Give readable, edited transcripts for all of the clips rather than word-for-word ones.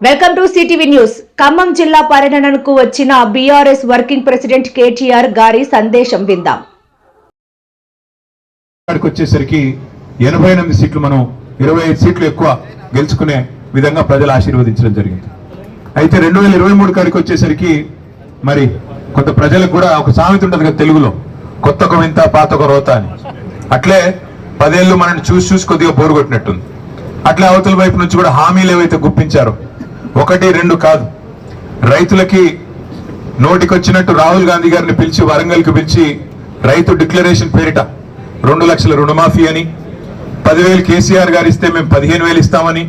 Welcome to CTV news. Khammam జిల్లా పర్యటనకు వచ్చిన బీఆర్ఎస్ వర్కింగ్ ప్రెసిడెంట్ కేటీఆర్ గారి సందేశం విందాం. వచ్చేసరికి 88 సీట్లు మనం 25 సీట్లు ఎక్కువ గెలుచుకునే విధంగా ప్రజలు ఆశీర్వదించడం జరిగింది. అయితే 2023 కాడికి వచ్చేసరికి మరి కొంత ప్రజలకు కూడా ఒక సామెత ఉంటుంది కదా తెలుగులో, కొత్త ఒక వింత పాత ఒక రోత అని. అట్లే 10 ఏళ్ళు మనల్ని చూసి కొద్దిగా బోరు కొట్టినట్టుంది. అట్లే అవతల వైపు నుంచి కూడా హామీలు ఏవైతే గుప్పించారో 1, 2 కాదు, రైతులకి నోటికొచ్చినట్టు రాహుల్ గాంధీ గారిని పిలిచి వరంగల్కి పిలిచి రైతు డిక్లరేషన్ పేరిట 2 లక్షల రుణమాఫీ అని, 10,000 కేసీఆర్ గారు ఇస్తే మేము 15,000 ఇస్తామని,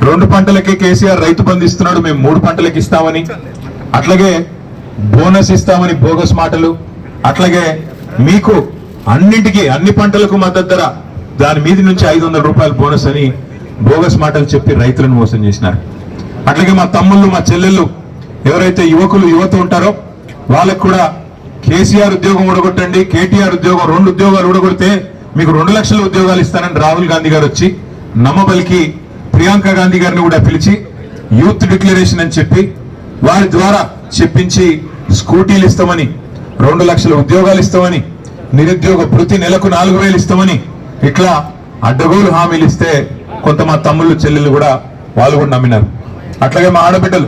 2 పంటలకే కేసీఆర్ రైతు బంధు ఇస్తున్నాడు మేము 3 పంటలకి ఇస్తామని, అట్లాగే బోనస్ ఇస్తామని బోగస్ మాటలు, అట్లాగే మీకు అన్నింటికి అన్ని పంటలకు మద్దతు ధర దాని మీద నుంచి 500 రూపాయలు బోనస్ అని బోగస్ మాటలు చెప్పి రైతులను మోసం చేసినారు. అట్లాగే మా తమ్ముళ్ళు మా చెల్లెళ్ళు ఎవరైతే యువత ఉంటారో వాళ్ళకు కూడా కేసీఆర్ ఉద్యోగం ఊడగొట్టండి, కేటీఆర్ ఉద్యోగం 2 ఉద్యోగాలు ఊడగొడితే మీకు 2 లక్షల ఉద్యోగాలు ఇస్తానని రాహుల్ గాంధీ గారు వచ్చి నమ్మబలికి ప్రియాంక గాంధీ గారిని కూడా పిలిచి యూత్ డిక్లరేషన్ అని చెప్పి వారి ద్వారా చెప్పించి స్కూటీలు ఇస్తామని, 2 లక్షల ఉద్యోగాలు ఇస్తామని, నిరుద్యోగ భృతి నెలకు 4,000 ఇస్తామని ఇట్లా అడ్డగోలు హామీలు ఇస్తే కొంత మా తమ్ముళ్ళు చెల్లెళ్ళు కూడా వాళ్ళు కూడా నమ్మినారు. అట్లాగే మా ఆడబిడ్డలు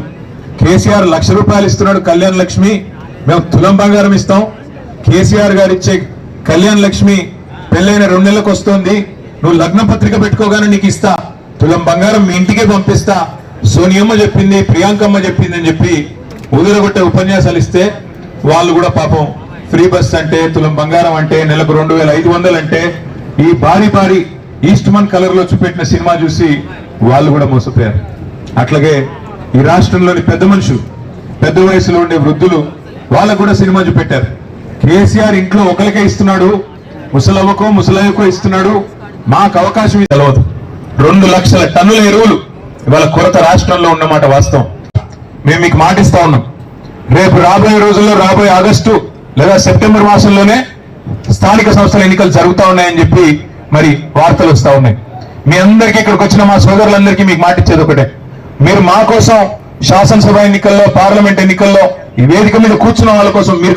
కేసీఆర్ 1,00,000 రూపాయలు ఇస్తున్నాడు కళ్యాణ్ లక్ష్మి, మేము తులం బంగారం ఇస్తాం, కేసీఆర్ గారు ఇచ్చే కళ్యాణ్ లక్ష్మి పెళ్ళైన 2 నెలలకు వస్తుంది, నువ్వు లగ్న పత్రిక పెట్టుకోగానే నీకు ఇస్తా, తులం బంగారం మీ ఇంటికే పంపిస్తా, సోనియమ్మ చెప్పింది ప్రియాంకమ్మ చెప్పింది అని చెప్పి ఉదరగొట్టే ఉపన్యాసాలు ఇస్తే వాళ్ళు కూడా పాపం ఫ్రీ బస్ అంటే, తులం బంగారం అంటే, నెలకు 2,500 అంటే ఈ భారీ ఈస్ట్ మన్ కలర్ లో చూపెట్టిన సినిమా చూసి వాళ్ళు కూడా మోసపోయారు. అట్లాగే ఈ రాష్ట్రంలోని పెద్ద మనుషులు, పెద్ద వయసులో ఉండే వృద్ధులు వాళ్ళకు కూడా సినిమా చూపెట్టారు. కేసీఆర్ ఇంట్లో ఒకరికే ఇస్తున్నాడు, ముసలవ్వకో ముసలయ్యకో ఇస్తున్నాడు, మాకు అవకాశం తెలవదు. 2 లక్షల టన్నుల ఎరువులు ఇవాళ కొరత రాష్ట్రంలో ఉన్నమాట వాస్తవం. మేము మీకు మాటిస్తా ఉన్నాం, రేపు రాబోయే రోజుల్లో రాబోయే ఆగస్టు లేదా సెప్టెంబర్ మాసంలోనే స్థానిక సంస్థల ఎన్నికలు జరుగుతా ఉన్నాయని చెప్పి మరి వార్తలు వస్తా ఉన్నాయి. మీ అందరికీ ఇక్కడికి వచ్చిన మా సోదరులందరికీ మీకు మాటిచ్చేది ఒకటే, మీరు మా కోసం శాసనసభ ఎన్నికల్లో పార్లమెంట్ ఎన్నికల్లో ఈ వేదిక మీద కూర్చున్న వాళ్ళ కోసం మీరు